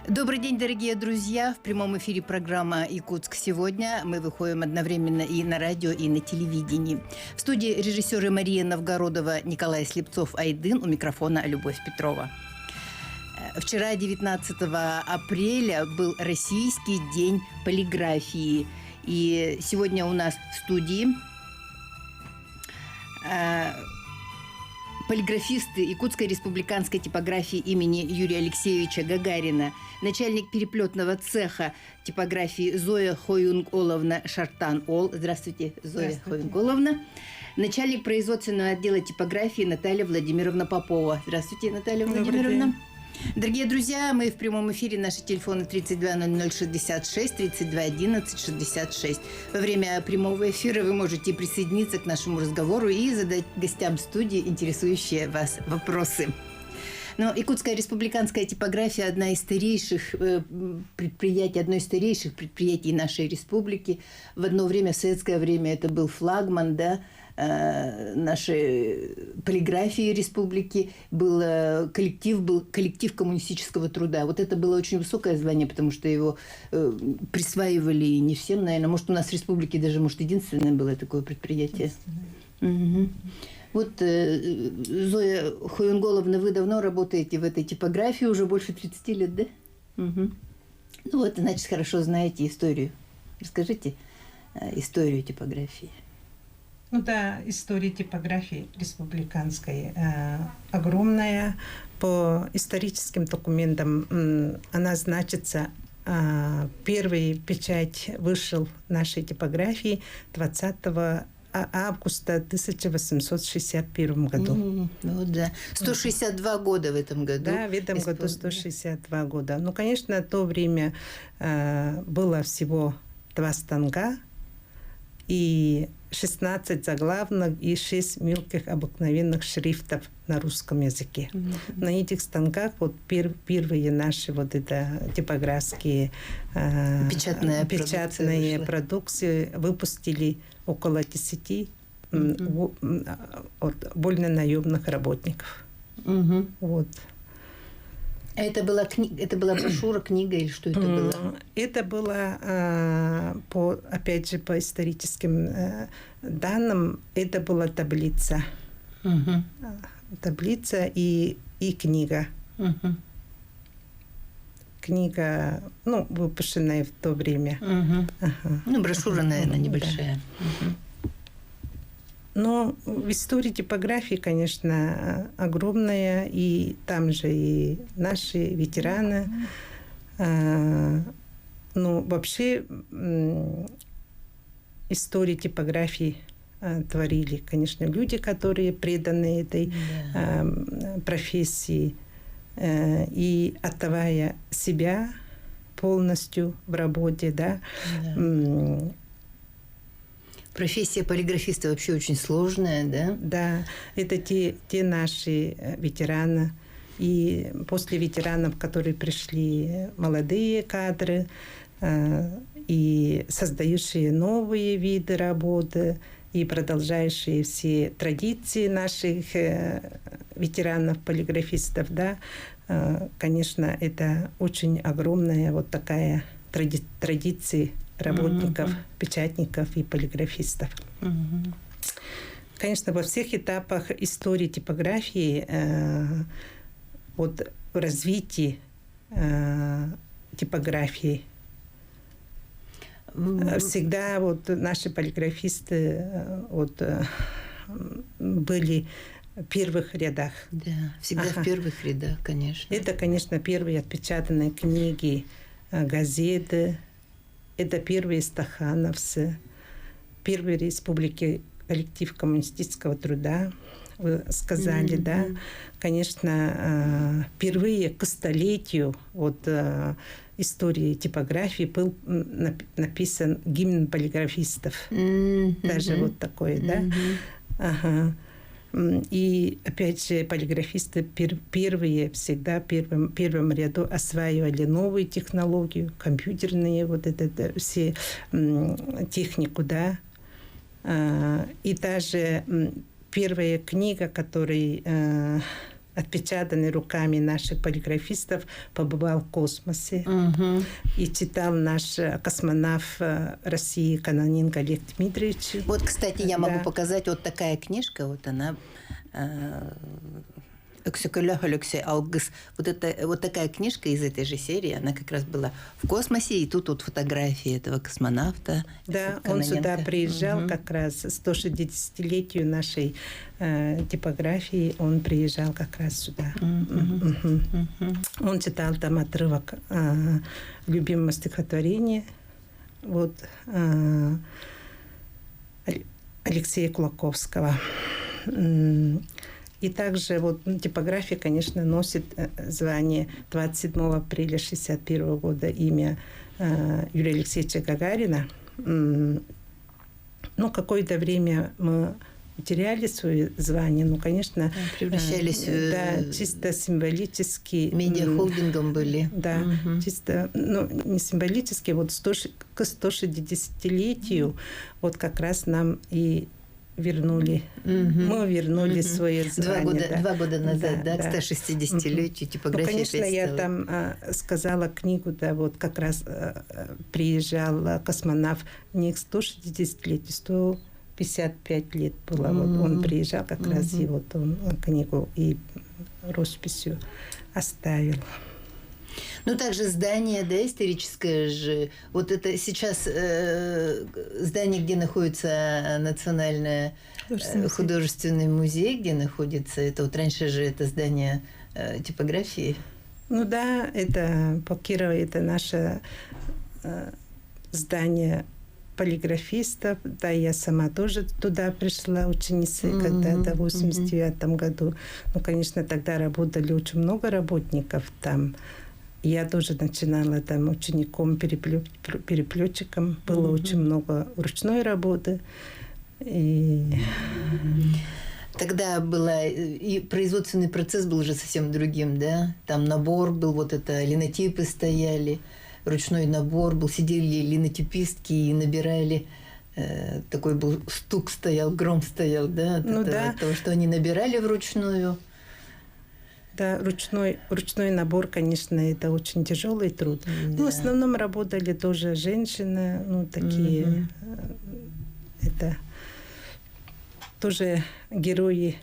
Добрый день, дорогие друзья! В прямом эфире программа «Якутск сегодня». Мы выходим одновременно и на радио, и на телевидении. В студии режиссеры Мария Новгородова, Николай Слепцов-Айдын, у микрофона Любовь Петрова. Вчера, 19 апреля, был Российский день полиграфии. И сегодня у нас в студии полиграфисты Якутской республиканской типографии имени Юрия Алексеевича Гагарина, начальник переплетного цеха типографии Зоя Хоюнголовна Шартан-Ол. Здравствуйте, Зоя Хоюнголовна. Начальник производственного отдела типографии Наталья Владимировна Попова. Здравствуйте, Наталья Владимировна. Дорогие друзья, мы в прямом эфире. Наши телефоны 320066, 321166. Во время прямого эфира вы можете присоединиться к нашему разговору и задать гостям студии интересующие вас вопросы. Но Якутская республиканская типография – одно из старейших предприятий нашей республики. В одно время, в советское время, это был флагман, да, нашей полиграфии республики, был коллектив коммунистического труда. Вот это было очень высокое звание, потому что его присваивали не всем, наверное. Может, у нас в республике даже, может, единственное было такое предприятие. Угу. Вот, Зоя Хоюнголовна, вы давно работаете в этой типографии, уже больше 30 лет, да? Угу. Ну вот, значит, хорошо знаете историю. Расскажите историю типографии. Ну да, история типографии республиканской огромная. По историческим документам она значится, первая печать вышел нашей типографии 20 августа 1861 году. Ну да, 162 года в этом году. Да, в этом году 162 года. Ну, конечно, в то время было всего 2 станка и 16 заглавных и 6 мелких обыкновенных шрифтов на русском языке. На этих станках вот первые наши вот это типографские печатные продукции выпустили около 10 вольно-наемных работников. Вот. А это была брошюра, книга или что это было? Это было, опять же, по историческим данным, это была таблица. Таблица и книга. Книга, ну, выпущенная в то время. Ну, брошюра, наверное, небольшая. Да. Но в истории типографии, конечно, огромная, и там же и наши ветераны. Ну, вообще, историю типографии творили, конечно, люди, которые преданы этой профессии, и отдавая себя полностью в работе, да. Профессия полиграфиста вообще очень сложная, да? Да, это те наши ветераны. И после ветеранов, которые пришли молодые кадры, и создающие новые виды работы, и продолжающие все традиции наших ветеранов-полиграфистов, да, конечно, это очень огромная вот такая традиция работников, печатников и полиграфистов. Конечно, во всех этапах истории типографии, вот в развитии типографии, всегда вот наши полиграфисты вот, были в первых рядах. Да, всегда в первых рядах, конечно. Это, конечно, первые отпечатанные книги, газеты. Это первые стахановцы, первые республики коллектив коммунистического труда, вы сказали, да. Конечно, впервые к столетию вот, истории типографии был написан гимн полиграфистов. Даже вот такой, да. Ага. И опять же, полиграфисты первые всегда в первом ряду осваивали новые технологии, компьютерные, вот это все технику, да. И даже первая книга, которая отпечатанный руками наших полиграфистов, побывал в космосе. И читал наш космонавт России Кононенко Олег Дмитриевич. Вот, кстати, я могу показать, вот такая книжка, вот она... «Оксюкулях Алексей Алгыс». Вот такая книжка из этой же серии, она как раз была в космосе, и тут вот фотографии этого космонавта. Да, он сюда приезжал как раз 160-летию нашей типографии, он приезжал как раз сюда. Он читал там отрывок любимого стихотворения вот, Алексея Кулаковского. И также вот, типография, конечно, носит звание 27 апреля 1961 года имя Юрия Алексеевича Гагарина. Ну, какое-то время мы теряли свое звание, но, конечно... Превращались да, чисто символически... Медиахолдингом были. Да, чисто, ну, не символически, вот к 160-летию вот как раз нам и вернули. Мы вернули свое звание. Два года назад, да, к 160-летию типография. Ну, конечно, я там сказала книгу, да, вот как раз приезжал космонавт не к 160-летию, 155 лет было. Вот он приезжал как раз, и вот он книгу и росписью оставил. Ну, также здание, да, историческое же. Вот это сейчас здание, где находится Национальный художественный музей, где находится, это вот раньше же это здание типографии. Ну да, это по Кирову, это наше здание полиграфистов. Да, я сама тоже туда пришла, ученицей, когда-то в 89 году. Ну, конечно, тогда работали очень много работников там. Я тоже начинала там учеником, переплетчиком. Было очень много ручной работы. И... Тогда была и производственный процесс был уже совсем другим, да? Там набор был, вот это линотипы стояли, ручной набор был, сидели линотипистки и набирали. Такой был стук стоял, гром стоял, да? От того, что они набирали вручную. Да, ручной набор, конечно, это очень тяжелый труд. Да. Ну, в основном работали тоже женщины, ну, такие, это тоже герои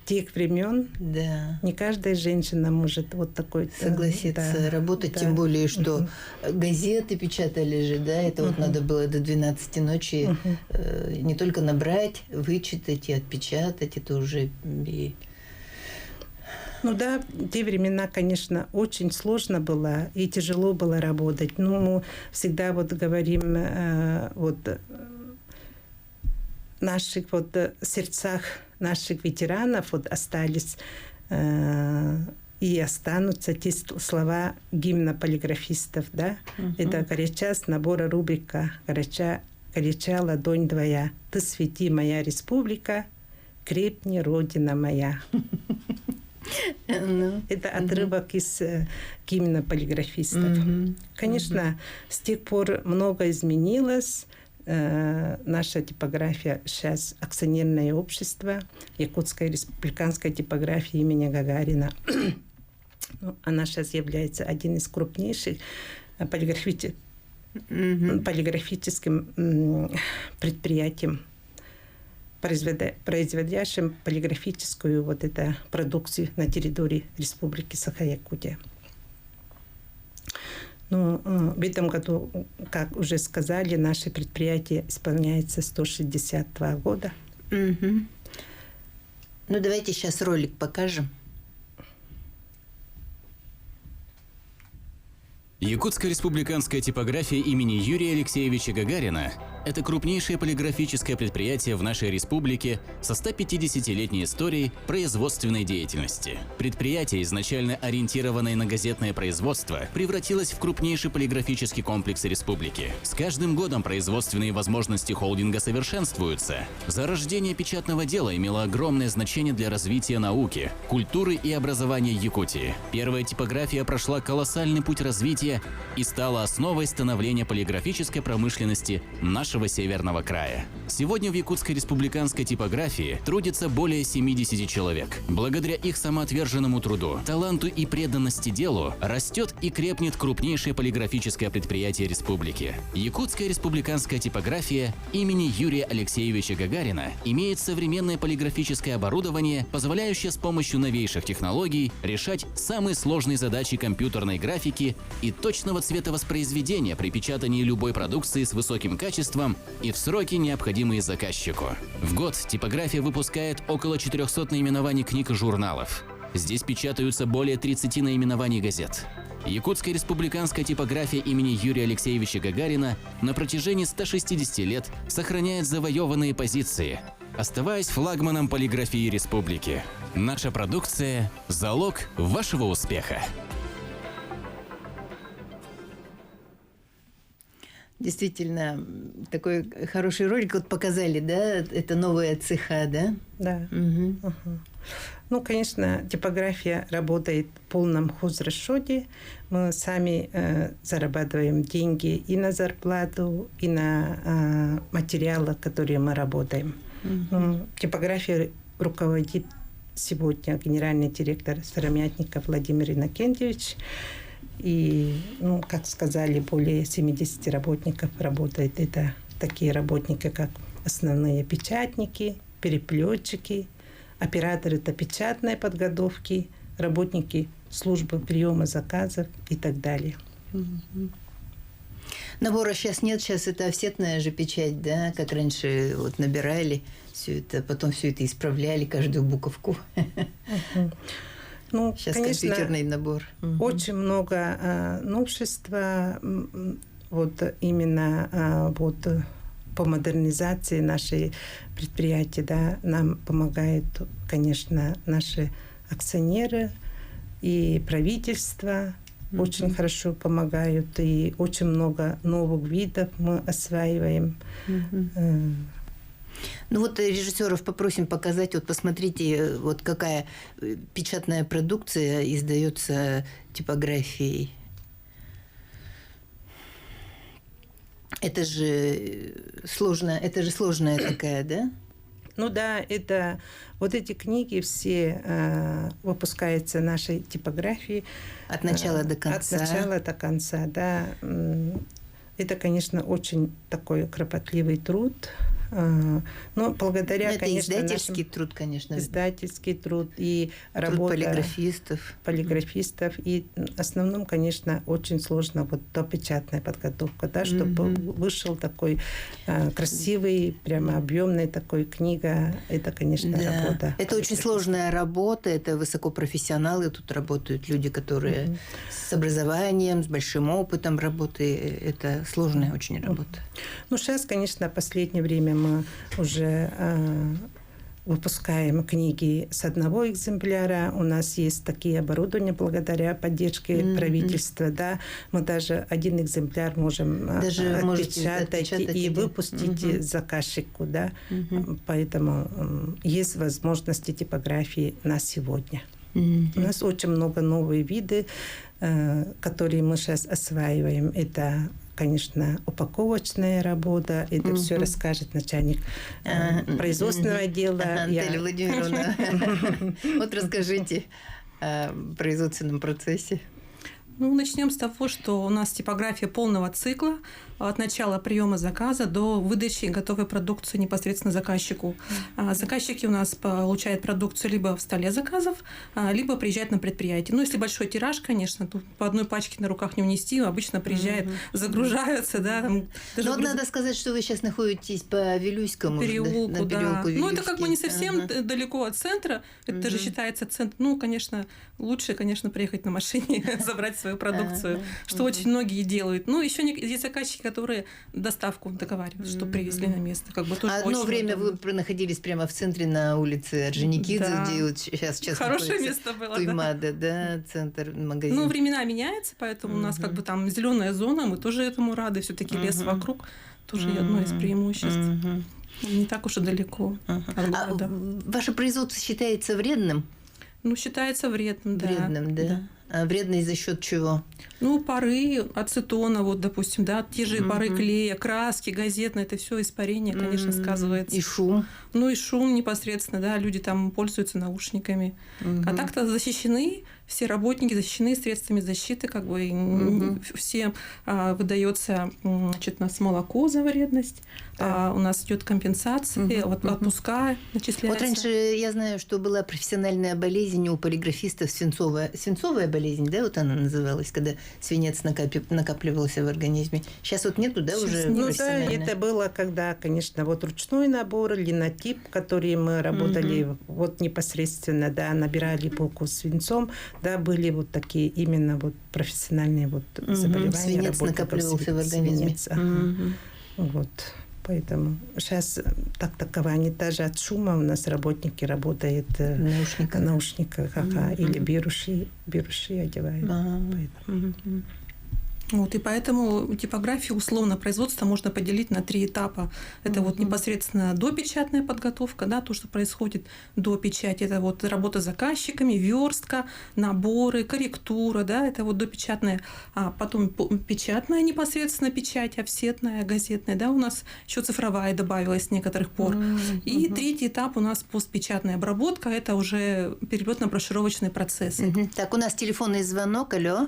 тех времен. Да. Не каждая женщина может вот такой... Согласиться, работать, тем более, что газеты печатали же, да, это вот надо было до 12 ночи не только набрать, вычитать и отпечатать, это уже... Ну да, в те времена, конечно, очень сложно было и тяжело было работать. Ну, мы всегда вот говорим, вот в наших вот сердцах наших ветеранов вот остались и останутся те слова гимна полиграфистов, да? Это горяча с набора рубрика горяча ладонь твоя, ты свети моя республика, крепни Родина моя. Это отрывок из гимна полиграфистов. Конечно, с тех пор много изменилось. Наша типография сейчас акционерное общество, Якутская республиканская типография имени Гагарина. Она сейчас является одним из крупнейших полиграфическим предприятием, производящим полиграфическую вот эту продукцию на территории Республики Саха-Якутия. Но в этом году, как уже сказали, наше предприятие исполняется 162 года. Ну, давайте сейчас ролик покажем. Якутская республиканская типография имени Юрия Алексеевича Гагарина – это крупнейшее полиграфическое предприятие в нашей республике со 150-летней историей производственной деятельности. Предприятие, изначально ориентированное на газетное производство, превратилось в крупнейший полиграфический комплекс республики. С каждым годом производственные возможности холдинга совершенствуются. Зарождение печатного дела имело огромное значение для развития науки, культуры и образования Якутии. Первая типография прошла колоссальный путь развития Поволжья и стала основой становления полиграфической промышленности нашего северного края. Сегодня в Якутской республиканской типографии трудится более 70 человек. Благодаря их самоотверженному труду, таланту и преданности делу растет и крепнет крупнейшее полиграфическое предприятие республики. Якутская республиканская типография имени Юрия Алексеевича Гагарина имеет современное полиграфическое оборудование, позволяющее с помощью новейших технологий решать самые сложные задачи компьютерной графики и точного цветовоспроизведения при печатании любой продукции с высоким качеством и в сроки, необходимые заказчику. В год типография выпускает около 400 наименований книг и журналов. Здесь печатаются более 30 наименований газет. Якутская республиканская типография имени Юрия Алексеевича Гагарина на протяжении 160 лет сохраняет завоеванные позиции, оставаясь флагманом полиграфии республики. Наша продукция – залог вашего успеха. Действительно, такой хороший ролик вот показали, да? Это новая цеха, да? Да. Угу. Ну, конечно, типография работает в полном хозрасчете. Мы сами зарабатываем деньги и на зарплату, и на материалы, которые мы работаем. Типография руководит сегодня генеральный директор Сыромятников Владимир Иннокентьевич. И, как сказали, более 70 работников работает. Это такие работники, как основные печатники, переплетчики, операторы печатной подготовки, работники службы приема заказов и так далее. Набора сейчас нет, сейчас это офсетная же печать, да, как раньше вот набирали все это, потом все это исправляли, каждую буковку. Сейчас, конечно, компьютерный набор. Очень много новшества, вот именно вот по модернизации нашей предприятия, да, нам помогают, конечно, наши акционеры и правительство. Очень хорошо помогают, и очень много новых видов мы осваиваем. Ну вот режиссеров попросим показать, вот посмотрите, вот какая печатная продукция издается типографией. Это же сложная такая, да? Ну да, это вот эти книги все выпускаются нашей типографией. От начала до конца. От начала до конца, да. Это, конечно, очень такой кропотливый труд. Но благодаря, это конечно, издательский труд, конечно. Издательский труд и труд работа полиграфистов. И в основном, конечно, очень сложно вот печатная подготовка, да, чтобы вышел такой красивый, прямо объемный такой книга. Это, конечно, работа. Это очень сложная работа, это высокопрофессионалы тут работают, люди, которые с образованием, с большим опытом работы. Это сложная очень работа. Ну, сейчас, конечно, в последнее время мы уже выпускаем книги с одного экземпляра. У нас есть такие оборудования благодаря поддержке правительства. Да. Мы даже один экземпляр можем отпечатать и выпустить заказчику. Да. Поэтому есть возможности типографии на сегодня. У нас очень много новых видов, которые мы сейчас осваиваем. Это, конечно, упаковочная работа. Это все расскажет начальник производственного отдела. Антелия Владимировна, вот расскажите о производственном процессе. Ну, начнем с того, что у нас типография полного цикла от начала приема заказа до выдачи готовой продукции непосредственно заказчику. Заказчики у нас получают продукцию либо в столе заказов, либо приезжают на предприятие. Ну, если большой тираж, конечно, то по одной пачке на руках не унести, обычно приезжают, загружаются. Да, но надо сказать, что вы сейчас находитесь по Вилюйскому переулку. Да. Ну, это как бы не совсем далеко от центра. Это же считается центр. Ну, конечно, лучше, конечно, приехать на машине, забрать свою продукцию, что очень многие делают. Ну, еще есть заказчики, которые доставку договариваются, что привезли на место. Как бы тоже одно время удобно. Вы находились прямо в центре на улице Орджоникидзе, где вот сейчас хорошее место было. Туймада, да, центр, магазин. Ну, времена меняются, поэтому у нас как бы там зеленая зона, мы тоже этому рады. Все-таки лес вокруг тоже одно из преимуществ. Не так уж и далеко от города. Ваше производство считается вредным? Ну, считается вредным, да. Вредным, да. А вредность за счет чего? Ну, пары ацетона, вот, допустим, да, те же пары клея, краски, газетные, это все испарение, конечно, сказывается. И шум. Ну и шум непосредственно, да, люди там пользуются наушниками. А так-то защищены, все работники защищены средствами защиты, как бы все выдается, значит, у нас молоко за вредность, у нас идет компенсация, вот отпуска начисляются. Вот раньше я знаю, что была профессиональная болезнь у полиграфистов свинцовая болезнь, да, вот она называлась, когда свинец накапливался в организме. Сейчас вот нету, да, Сейчас уже нет. Ну да, профессионально? это было, когда, конечно, вот ручной набор, линотип, который мы работали вот непосредственно, да, набирали булку свинцом, да, были вот такие именно вот профессиональные вот заболевания. Свинец работников, накапливался в организме. свинец, ага. Вот. Поэтому сейчас так таковая, не даже от шума у нас работники работают в наушниках, или беруши одевают. Поэтому. Вот, и поэтому типографию условно производства можно поделить на 3 этапа. Это вот непосредственно допечатная подготовка, да, то, что происходит до печати. Это вот работа с заказчиками, верстка, наборы, корректура, да, это вот допечатная. А потом печатная непосредственно печать, офсетная, газетная, да, у нас еще цифровая добавилась с некоторых пор. И 3-й этап у нас постпечатная обработка, это уже перелетно-брошюровочные процессы. Так, у нас телефонный звонок, алло.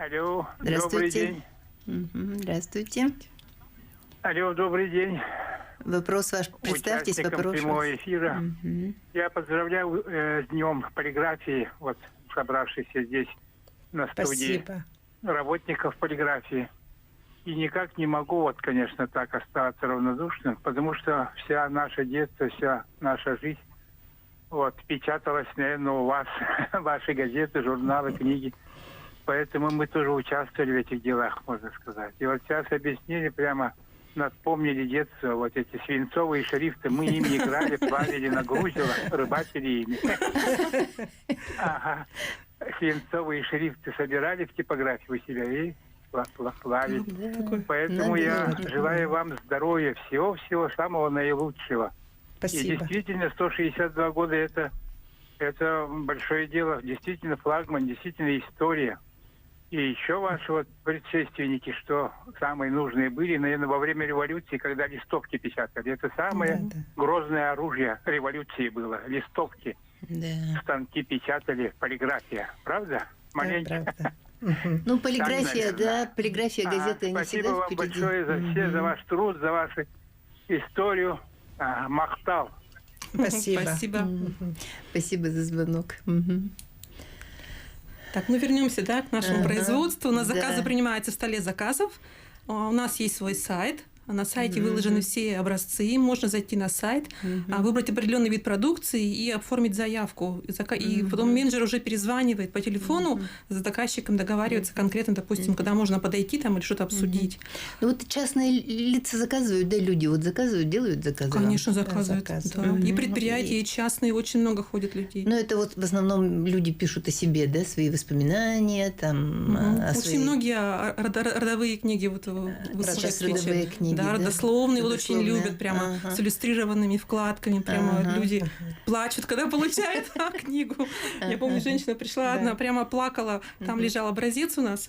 Алло, Здравствуйте. добрый день. Здравствуйте. Алло, добрый день. Вопрос ваш, представьтесь, Участникам вопрос прямого ваш. эфира. Я поздравляю с Днем полиграфии, вот собравшихся здесь на студии Спасибо. работников полиграфии. И никак не могу, вот, конечно, так остаться равнодушным, потому что вся наша детство, вся наша жизнь вот печаталась, наверное, у вас, ваши газеты, журналы, книги. Поэтому мы тоже участвовали в этих делах, можно сказать. И вот сейчас объяснили, прямо напомнили детство, вот эти свинцовые шрифты. Мы ими играли, плавили на грузило, рыбачили ими. Ага. Свинцовые шрифты собирали в типографию у себя и плавили. Поэтому я желаю вам здоровья, всего-всего самого наилучшего. И Спасибо. действительно, 162 года это большое дело. Действительно флагман, действительно история. И еще ваши вот предшественники, что самые нужные были, наверное, во время революции, когда листовки печатали. Это самое грозное оружие революции было. Листовки. Да. Станки печатали, полиграфия. Правда? Маленько. Да, правда. Ну, полиграфия, наверное. да, полиграфия, газеты, они Спасибо всегда вам впереди. большое за все, за ваш труд, за вашу историю. Махтал. Спасибо. Спасибо. Спасибо за звонок. Так, ну вернемся, да, к нашему производству. У нас Да. заказы принимаются в столе заказов. У нас есть свой сайт. На сайте выложены все образцы. Можно зайти на сайт, выбрать определенный вид продукции и оформить заявку. И потом менеджер уже перезванивает по телефону с заказчиком, договаривается конкретно, допустим, когда можно подойти там или что-то обсудить. Ну, вот частные лица заказывают, да, люди вот заказывают, делают заказы. вам? Конечно, заказывают. заказывают. Да. И предприятия, и частные, очень много ходит людей. Но это вот в основном люди пишут о себе, да, свои воспоминания, там, о Очень своей... многие родовые книги вот Сейчас родовые книги, да, да? родословные вот очень Родословные. любят, прямо Ага. с иллюстрированными вкладками, прямо Ага. люди плачут, когда получают книгу. Я помню, женщина пришла одна, прямо плакала, там лежал образец у нас,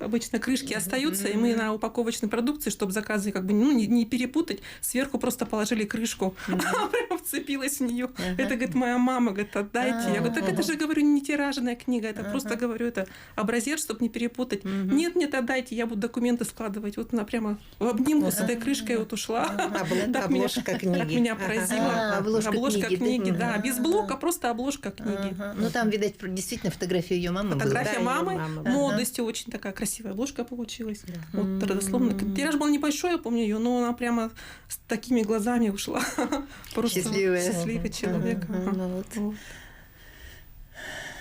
обычно крышки остаются, и мы на упаковочной продукции, чтобы заказы как бы не перепутать, сверху просто положили крышку, она прямо вцепилась в нее. Это, говорит, моя мама, говорит, отдайте. Я говорю, так это же, говорю, не тиражная книга, это просто, говорю, это образец, чтобы не перепутать. Нет, отдайте, я буду документы складывать. Вот она прямо в обнимку с этой крышкой вот ушла. Так Обложка книги. Так меня поразило. Обложка книги, да. Без блока, просто обложка книги. Ага. Ну, там, видать, действительно фотография ее мамы Фотография Да, мамы, её мама, да. молодостью, очень такая красивая обложка получилась. Вот родословно. Тираж был небольшой, я помню ее, но она прямо с такими глазами ушла. Просто Счастливая. счастливый человек. Ага, Ага. ну вот. Вот.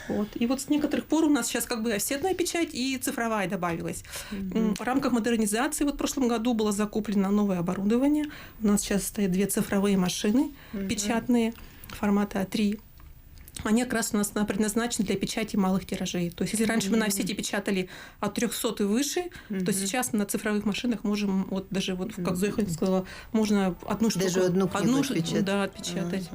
Вот. И вот с некоторых пор у нас сейчас как бы офсетная печать и цифровая добавилась. В рамках модернизации вот в прошлом году было закуплено новое оборудование. У нас сейчас стоят 2 цифровые машины печатные формата А3. они как раз у нас предназначены для печати малых тиражей. То есть, если раньше мы на офсете печатали от 300 и выше, то сейчас на цифровых машинах можем, вот даже вот, как Зоя сказала, можно одну штуку, Даже одну книгу отпечатать. Да, отпечатать.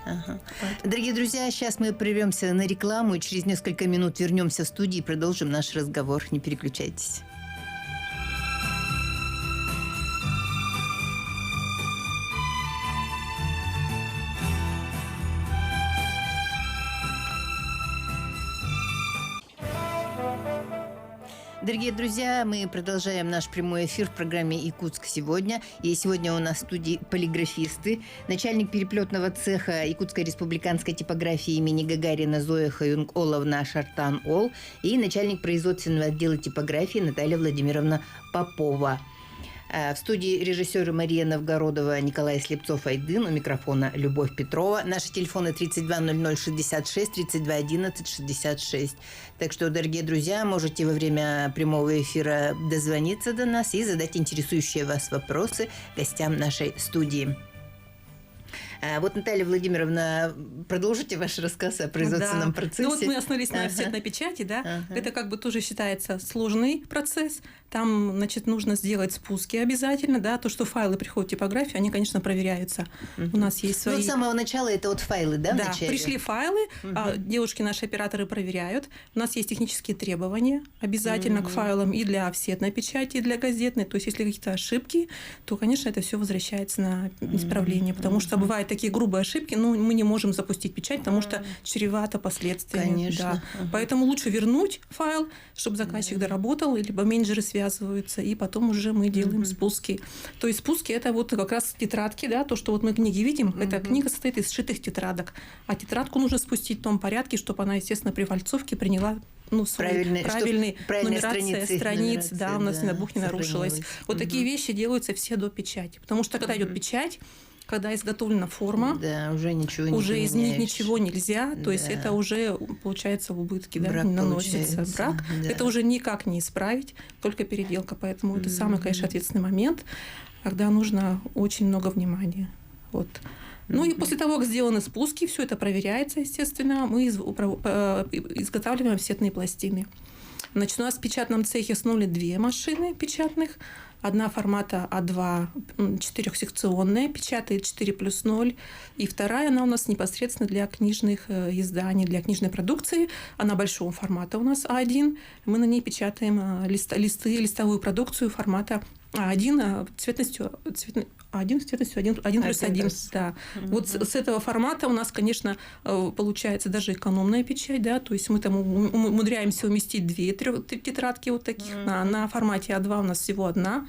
Ага. Дорогие друзья, сейчас мы прервемся на рекламу и через несколько минут вернемся в студию и продолжим наш разговор. Не переключайтесь. Дорогие друзья, мы продолжаем наш прямой эфир в программе «Якутск сегодня». И сегодня у нас в студии полиграфисты, начальник переплетного цеха Якутской республиканской типографии имени Гагарина Зоя Хоюнг-Оловна Шартан-Ол и начальник производственного отдела типографии Наталья Владимировна Попова. В студии режиссеры Мария Новгородова, Николай Слепцов-Айдын, у микрофона Любовь Петрова. Наши телефоны 320066, 321166. Так что, дорогие друзья, можете во время прямого эфира дозвониться до нас и задать интересующие вас вопросы гостям нашей студии. Вот, Наталья Владимировна, продолжите ваш рассказ о производственном процессе. Ну вот мы остановились на офсетной печати, да. Это как бы тоже считается сложный процесс. Там, значит, нужно сделать спуски обязательно, да. То, что файлы приходят в типографию, они, конечно, проверяются. У нас есть свои... Ну, с самого начала это вот файлы, да, Да, вначале? пришли файлы, девушки, наши операторы проверяют. У нас есть технические требования обязательно к файлам и для офсетной печати, и для газетной. То есть, если какие-то ошибки, то, конечно, это все возвращается на исправление, потому что бывают такие грубые ошибки, но мы не можем запустить печать, потому что чревато последствиями. Конечно. Да. Поэтому лучше вернуть файл, чтобы заказчик доработал, либо менеджеры связываются, и потом уже мы делаем спуски. То есть спуски – это вот как раз тетрадки, да, то, что вот мы в книге видим, эта книга состоит из сшитых тетрадок, а тетрадку нужно спустить в том порядке, чтобы она, естественно, при фальцовке приняла правильные страниц, да, у нас не набух не нарушилась. Вот такие вещи делаются все до печати, потому что когда идет печать, когда изготовлена форма, да, уже ничего не уже изменить поменяешь. ничего нельзя, то есть это уже получается убытки, да, Брак наносится получается, брак. да. Это уже никак не исправить, только переделка. Поэтому это самый, конечно, ответственный момент, когда нужно очень много внимания. Вот. Ну и после того, как сделаны спуски, все это проверяется, естественно, мы изготавливаем офсетные пластины. Значит, у нас в печатном цехе установлены 2 машины печатных. Одна формата А2 4-секционная, печатает 4+0. И вторая, она у нас непосредственно для книжных изданий, для книжной продукции. Она большого формата у нас А1. Мы на ней печатаем листовую продукцию формата А1 цветностью 1+1. Да. Вот с этого формата у нас, конечно, получается даже экономная печать, да, то есть мы там умудряемся уместить 2 тетрадки вот таких. На формате А2 у нас всего 1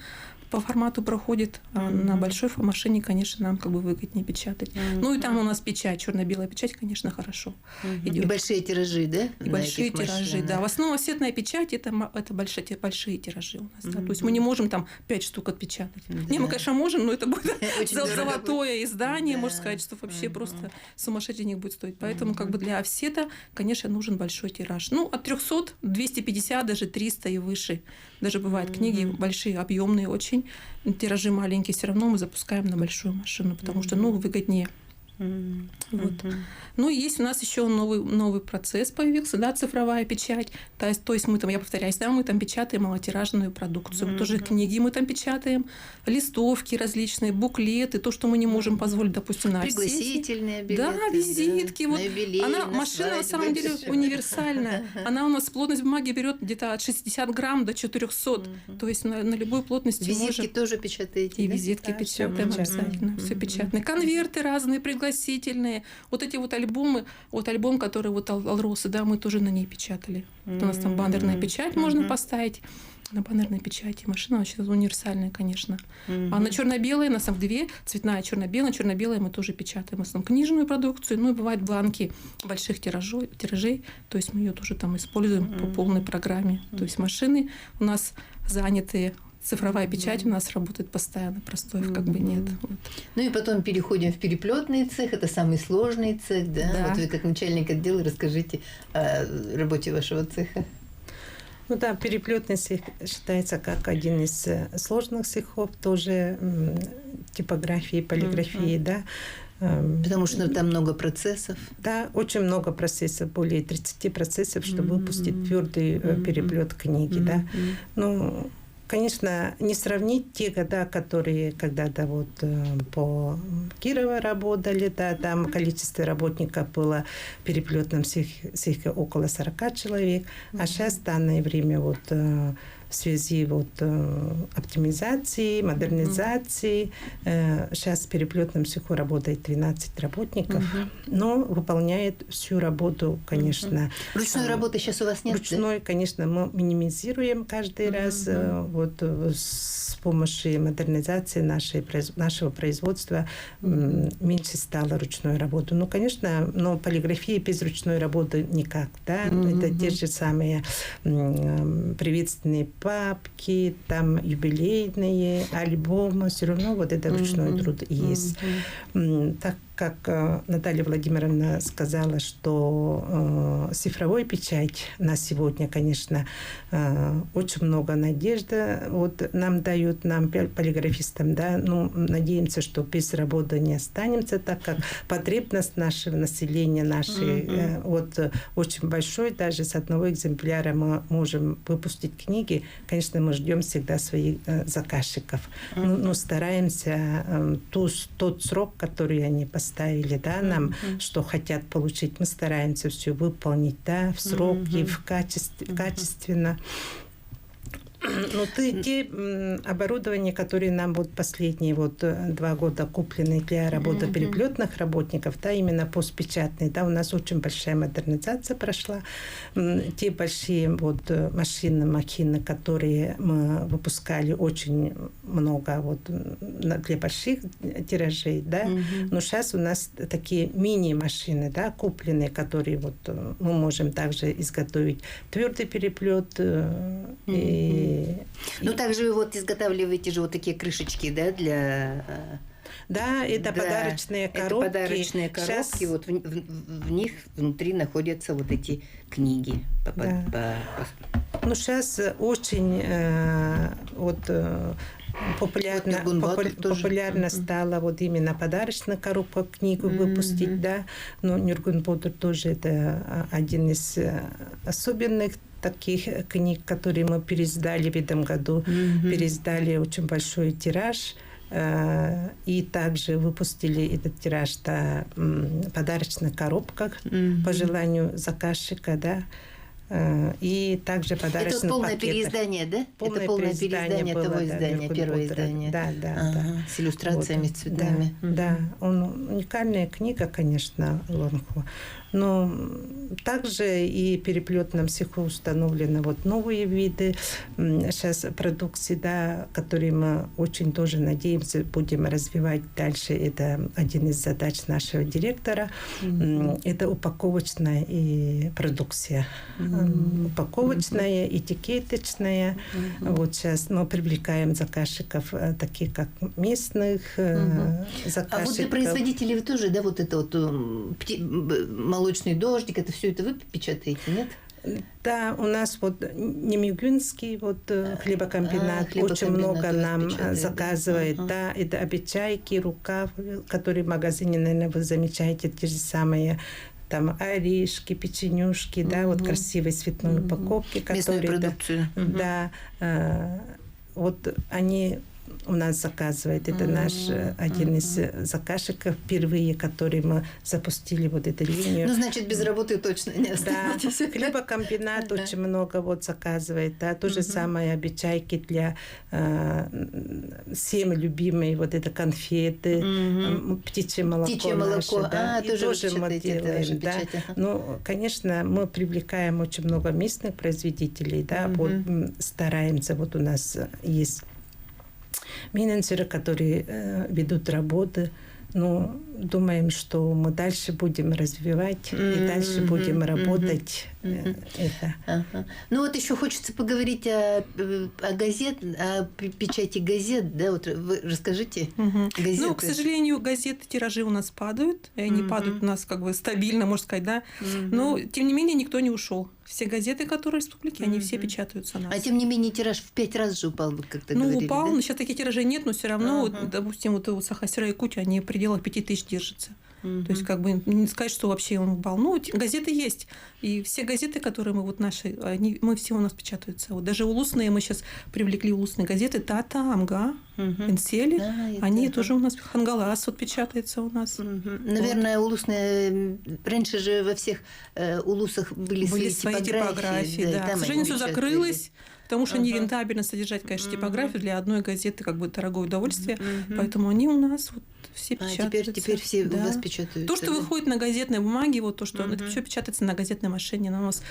по формату проходит, а на большой машине, конечно, нам как бы выгоднее печатать. Ну и там у нас печать, черно-белая печать, конечно, хорошо идет. И большие тиражи, да? И большие тиражи, да. В основном офсетная печать это большие тиражи у нас. Да. То есть мы не можем там 5 штук отпечатать. Не, мы, конечно, можем, но это будет золотое издание, можно сказать, что вообще просто сумасшедший денег будет стоить. Поэтому как бы для офсета, конечно, нужен большой тираж. Ну, от 300, 250, даже 300 и выше. Даже бывают книги большие, объемные очень. Тиражи маленькие, все равно мы запускаем на большую машину, потому что, выгоднее. Вот. Ну и есть у нас еще новый процесс появился, да, цифровая печать. То есть мы там, я повторяюсь, да, мы там печатаем малотиражную продукцию. Тоже книги мы там печатаем, листовки различные, буклеты, то, что мы не можем позволить, допустим, на офсете. Пригласительные билеты. Да, визитки. Да, вот. на юбилей, Машина на самом деле универсальная. Она у нас плотность бумаги берет где-то от 60 грамм до 400. То есть на любой плотности визитки тоже печатаете, и да? визитки печатаем обязательно. Все печатные. Конверты разные, пригласительные. Вот эти вот альбомы, альбом, который вот Алросы, да, мы тоже на ней печатали. У нас там баннерная печать можно поставить. На баннерной печати. Машина вообще универсальная, конечно. А на черно-белой, у нас там 2, цветная черно-белая. Черно-белая мы тоже печатаем. У нас там книжную продукцию, ну и бывают бланки больших тиражей. То есть мы ее тоже там используем по полной программе. То есть машины у нас занятые. Цифровая печать у нас работает постоянно, простоев как бы нет. Вот. Ну и потом переходим в переплетный цех. Это самый сложный цех, да? Да. Вот вы как начальник отдела расскажите о работе вашего цеха. Ну да, переплетный цех считается как один из сложных цехов, тоже типографии, полиграфии, да. Потому что там много процессов. Да, очень много процессов, более 30 процессов, чтобы выпустить твердый переплет книги, да. Ну, конечно, не сравнить те года, которые когда-то вот по Кирово работали, да, там количество работников было в переплетном цехе около 40 человек, а сейчас в данное время вот в связи вот оптимизации, модернизации, сейчас в переплетном цеху работает 12 работников, но выполняет всю работу, конечно. Ручной работы сейчас у вас нет? Ручной, да? Конечно, мы минимизируем каждый раз вот с помощью модернизации нашего производства меньше стало ручной работы. Ну, конечно, но полиграфия без ручной работы никак, да, это те же самые приветственные папки, там юбилейные альбомы, все равно вот это ручной труд есть. Так как Наталья Владимировна сказала, что цифровой печать на сегодня, конечно, очень много надежды вот нам дают, нам, полиграфистам, да, ну, надеемся, что без работы не останемся, так как потребность нашего населения, вот очень большой, даже с одного экземпляра мы можем выпустить книги, конечно, мы ждем всегда своих заказчиков, но стараемся тот срок, который они поставили, да, нам, что хотят получить, мы стараемся все выполнить, да, в срок и качественно. Ну, те оборудования, которые нам вот последние 2 года куплены для работы переплетных работников, да, именно постпечатные, да, у нас очень большая модернизация прошла. Те большие вот махины, которые мы выпускали очень много вот для больших тиражей, да, но сейчас у нас такие мини-машины, да, купленные, которые вот мы можем также изготовить твердый переплет Ну, также вы вот изготавливаете же вот такие крышечки, да, для... Да, это подарочные коробки. Это подарочные коробки. Сейчас... Вот в них внутри находятся вот эти книги. Да. Ну, сейчас очень популярно стало вот именно подарочная коробка книгу выпустить, да. Но Нюргенбодер тоже это один из особенных таких книг, которые мы переиздали в этом году. Переиздали очень большой тираж. И также выпустили этот тираж в подарочных коробках по желанию заказчика, да. И также подарочных пакетах. Это полное переиздание, да? Полное это полное переиздание того было, издания, да, первое издание. Да. С иллюстрациями, вот, с цветами. Да, уникальная книга, конечно, Лонхо. Но также и в переплетном цеху установлены вот новые виды сейчас продукции, да, которые мы очень тоже надеемся будем развивать дальше. Это один из задач нашего директора. Это упаковочная и продукция. Упаковочная, этикеточная. Вот сейчас мы привлекаем заказчиков, таких как местных заказчиков. А вот для производителей вы тоже, да, вот это вот молочный дождик, это все это вы печатаете, нет? Да, у нас вот Немюгинский вот хлебокомбинат очень много нам заказывает, да, это обечайки, рукав, которые в магазине, наверное, вы замечаете, те же самые там орешки, печенюшки, да, вот красивые цветные упаковки, которые... Местную продукцию. Да, вот они у нас заказывает. Это наш один из заказчиков впервые, который мы запустили вот эту линию. Ну, значит, без работы точно не останетесь. Да, хлебокомбинат очень много вот заказывает. Да, то же самое обечайки для всем любимые вот это конфеты, птичье молоко. Птичье молоко, наше, да, тоже мы делаем. Да. Ну, конечно, мы привлекаем очень много местных производителей, да, вот стараемся, вот у нас есть менеджеры, которые ведут работы. Но думаем, что мы дальше будем развивать и дальше будем работать это. Ага. Ну вот еще хочется поговорить о печати газет, да, вот вы расскажите. Газеты. Ну, к сожалению, газеты, тиражи у нас падают, и они падают у нас как бы стабильно, можно сказать, да. Но, тем не менее, никто не ушел. Все газеты, которые в республике, они все печатаются у нас. А тем не менее, тираж в 5 раз же упал, вы как-то Ну, говорили, упал, да? но сейчас таких тиражей нет, но все равно, вот, допустим, вот Саха-Сыра Якутия, они в пределах 5000 держатся. То есть, как бы, не сказать, что вообще он упал. Ну, газеты есть. И все газеты, которые мы вот наши, мы все у нас печатаются. Вот даже улусные, мы сейчас привлекли улусные газеты Тата, Амга, Энсели. Они тоже у нас, Хангалас вот печатается у нас. Наверное, улусные... Раньше же во всех улусах были свои типографии, да. К сожалению, все закрылось. Потому что нерентабельно содержать, конечно, типографию для одной газеты, как бы дорогое удовольствие. Поэтому они у нас вот все печатаются. Теперь все у вас печатаются. То, что выходит на газетной бумаге, вот то, что это все печатается на газетной машине. Она у нас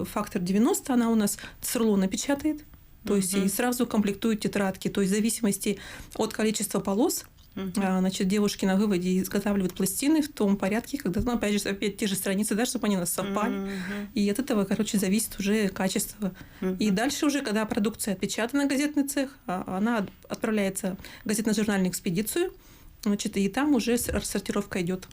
фактор 90, она у нас с рулона печатает. То есть и сразу комплектует тетрадки. То есть в зависимости от количества полос, значит, девушки на выводе изготавливают пластины в том порядке, когда, ну, опять же, те же страницы, да, чтобы они у нас совпали. И от этого, короче, зависит уже качество. И дальше уже, когда продукция отпечатана, газетный цех, она отправляется в газетно-журнальную экспедицию, значит, и там уже сортировка идет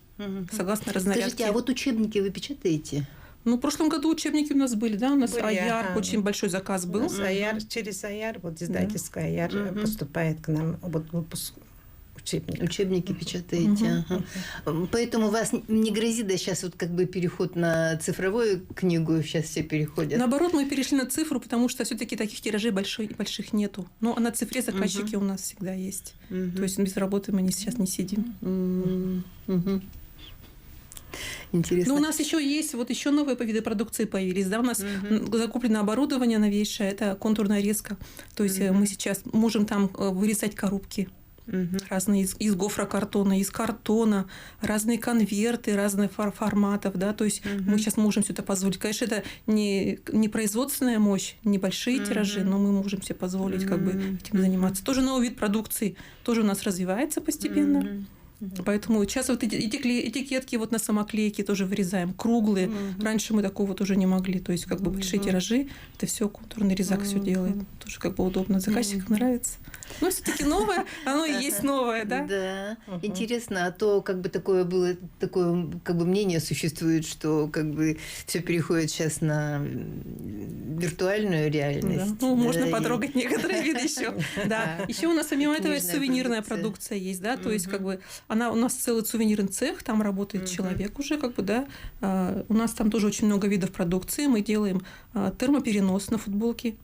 согласно разнарядке. Скажите, а вот учебники вы печатаете? Ну, в прошлом году учебники у нас были, да, у нас АЯР, очень большой заказ был. Через АЯР, вот издательская АЯР поступает к нам вот выпуск учебников. Учебники печатаете. Поэтому вас не грозит, да, сейчас вот как бы переход на цифровую книгу, сейчас все переходят. Наоборот, мы перешли на цифру, потому что все-таки таких тиражей больших нету. Но на цифре заказчики у нас всегда есть. То есть без работы мы сейчас не сидим. Интересно. Но у нас еще есть, вот еще новые виды продукции появились. Да? У нас закуплено оборудование новейшее, это контурная резка. То есть мы сейчас можем там вырезать коробки. Разные из гофрокартона, из картона, разные конверты, разных форматов, да, то есть мы сейчас можем все это позволить. Конечно, это не производственная мощь, небольшие тиражи, но мы можем себе позволить как бы этим заниматься. Тоже новый вид продукции, тоже у нас развивается постепенно. Поэтому сейчас вот эти этикетки вот на самоклейке тоже вырезаем, круглые. Раньше мы такого тоже не могли. То есть как бы большие тиражи, это все контурный резак все делает. Тоже как бы удобно, заказчикам нравится. Но все-таки новое, оно и есть новое, да? Да. Интересно, а то как бы такое как бы мнение существует, что как бы все переходит сейчас на виртуальную реальность. Да. Ну, можно потрогать некоторые виды еще. Да. Еще у нас помимо этого сувенирная продукция есть, да, то есть как бы у нас целый сувенирный цех, там работает человек уже, как бы, да. У нас там тоже очень много видов продукции. Мы делаем термоперенос на футболке.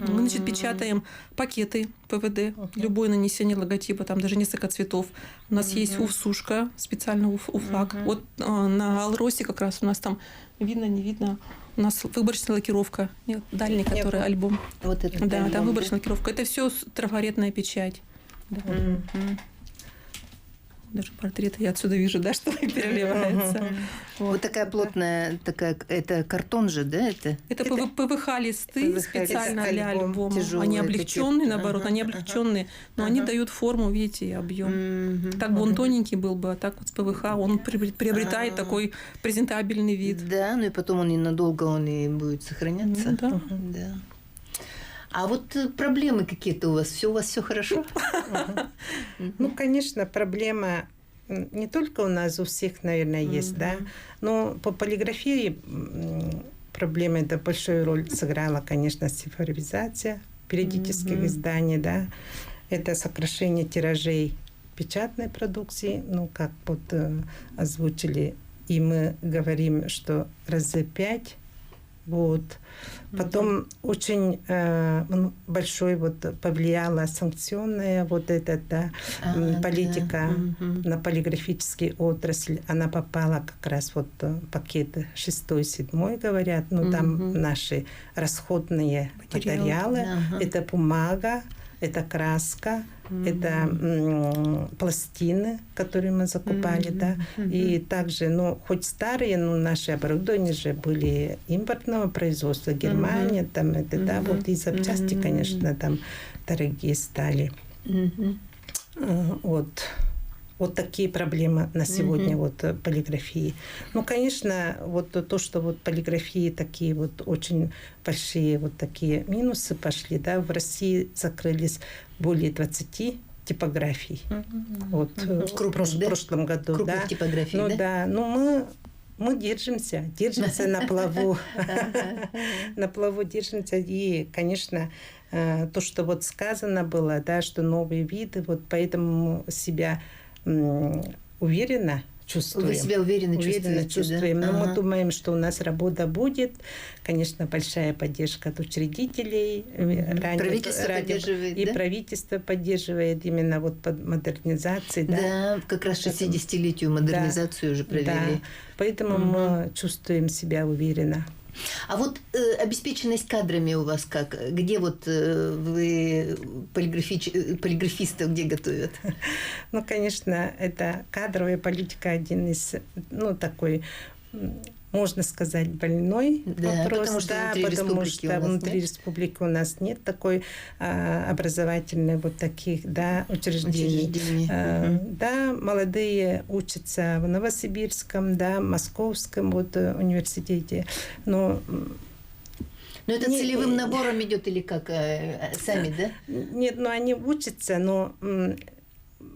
Мы, значит, печатаем пакеты ПВД, любое нанесение логотипа, там даже несколько цветов. У нас есть уфсушка, специально уфлаг. Вот на Алросе как раз у нас там видно, не видно. У нас выборочная лакировка, дальний, который альбом. Вот это. Да, там выборочная лакировка. Это все трафаретная печать. Да. Даже портреты я отсюда вижу, да, что переливается. Вот такая плотная, это картон же, да? Это ПВХ-листы специально для альбома. Они облегченные, наоборот, они облегченные, но они дают форму, видите, и объем. Так бы он тоненький был бы, а так вот с ПВХ он приобретает такой презентабельный вид. Да, ну и потом он ненадолго и будет сохраняться. Да. А вот проблемы какие-то у вас все хорошо? Ну, конечно, проблема не только у нас, у всех, наверное, есть, да. Но по полиграфии проблема это большую роль сыграла, конечно, цифровизация периодических изданий, да. Это сокращение тиражей печатной продукции, ну, как вот озвучили, и мы говорим, что раза 5. Вот. Потом очень большой повлияла санкционная политика на полиграфические отрасль. Она попала как раз пакеты 6-7, говорят. Ну, там наши расходные материалы. Это бумага, это краска, это пластины, которые мы закупали, да. И также, ну, хоть старые, но наши оборудования же были импортного производства, Германия, там это, да, вот и запчасти, конечно, там дорогие стали. Вот. Вот такие проблемы на сегодня вот полиграфии. Ну, конечно, вот то, что вот полиграфии такие вот очень большие вот такие минусы пошли, да, в России закрылись более 20 типографий. Вот в прошлом году, крупных да. типографий, ну, да? да, ну мы держимся на плаву, на плаву держимся. И, конечно, то, что вот сказано было, да, что новые виды, вот поэтому себя уверенно чувствуем. Вы себя уверенно чувствуете, да? Но мы думаем, что у нас работа будет. Конечно, большая поддержка от учредителей. Правительство поддерживает, и да? правительство поддерживает именно вот под модернизацией. Да, как раз 60-летию модернизацию уже провели. Да, поэтому мы чувствуем себя уверенно. А вот обеспеченность кадрами у вас как? Где вот вы полиграфистов где готовят? Ну, конечно, это кадровая политика один из, ну, такой, можно сказать, больной вопрос. Потому что внутри республики у нас нет такой образовательной вот таких, да, учреждений. Да, молодые учатся в Новосибирском, да, Московском вот университете, но это целевым набором идет или как? Сами, да? Нет, ну они учатся, но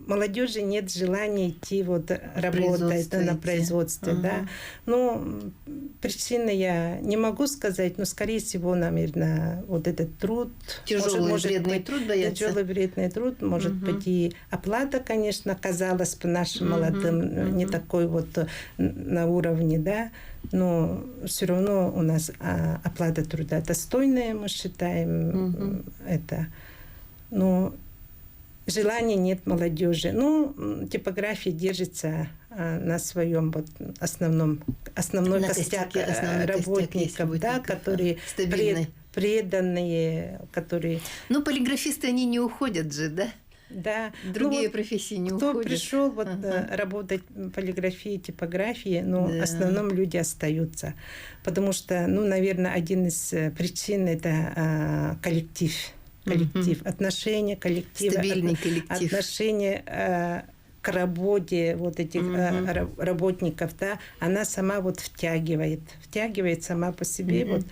молодежи нет желания идти вот работать на производстве, да. Ну, причины я не могу сказать, но, скорее всего, наверное, вот этот труд... Тяжелый вредный труд боятся. Тяжелый вредный труд, может быть, и оплата, конечно, казалось бы, нашим молодым не такой вот на уровне, да, но все равно у нас оплата труда достойная, мы считаем это. Но желания нет молодежи. Ну, типография держится на своем вот основной костяк работников, да, которые преданные, которые... Ну, полиграфисты, они не уходят же, да? Да. Другие профессии не уходят. Кто пришел вот работать в полиграфии, типографии, но в основном люди остаются. Потому что, ну, наверное, один из причин – это коллектив. Отношение коллектива, стабильный коллектив, отношение к работе вот этих работников, да, она сама вот втягивает сама по себе.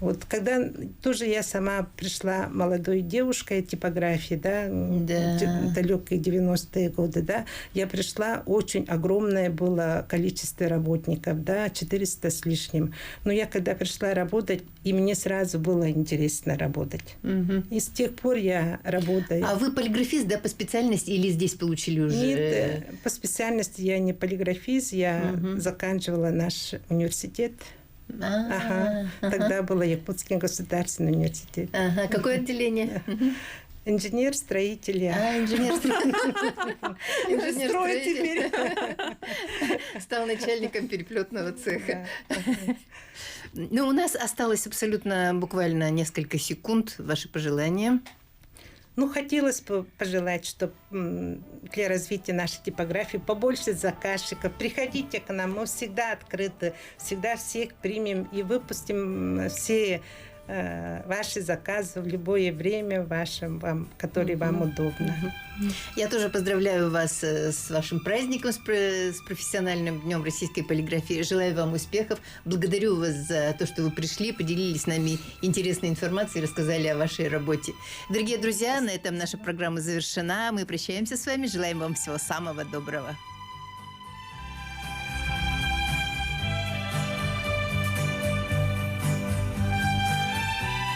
Вот когда тоже я сама пришла молодой девушкой типографии, да, далекие 90-е годы, да, я пришла, очень огромное было количество работников, да, 400 с лишним. Но я когда пришла работать, и мне сразу было интересно работать. И с тех пор я работаю. А вы полиграфист, да, по специальности или здесь получили уже? Нет, по специальности я не полиграфист, я заканчивала наш университет. Тогда был Якутский государственный университет. Какое отделение? Инженер-строитель. Инженер-строитель. Стал начальником переплетного цеха. Ну, у нас осталось абсолютно буквально несколько секунд. Ваши пожелания? Ну, хотелось бы пожелать, чтобы для развития нашей типографии побольше заказчиков. Приходите к нам, мы всегда открыты, всегда всех примем и выпустим все ваши заказы в любое время, которое вам удобно. Я тоже поздравляю вас с вашим праздником, с профессиональным днем российской полиграфии. Желаю вам успехов. Благодарю вас за то, что вы пришли, поделились с нами интересной информацией, рассказали о вашей работе. Дорогие друзья, на этом наша программа завершена. Мы прощаемся с вами. Желаем вам всего самого доброго.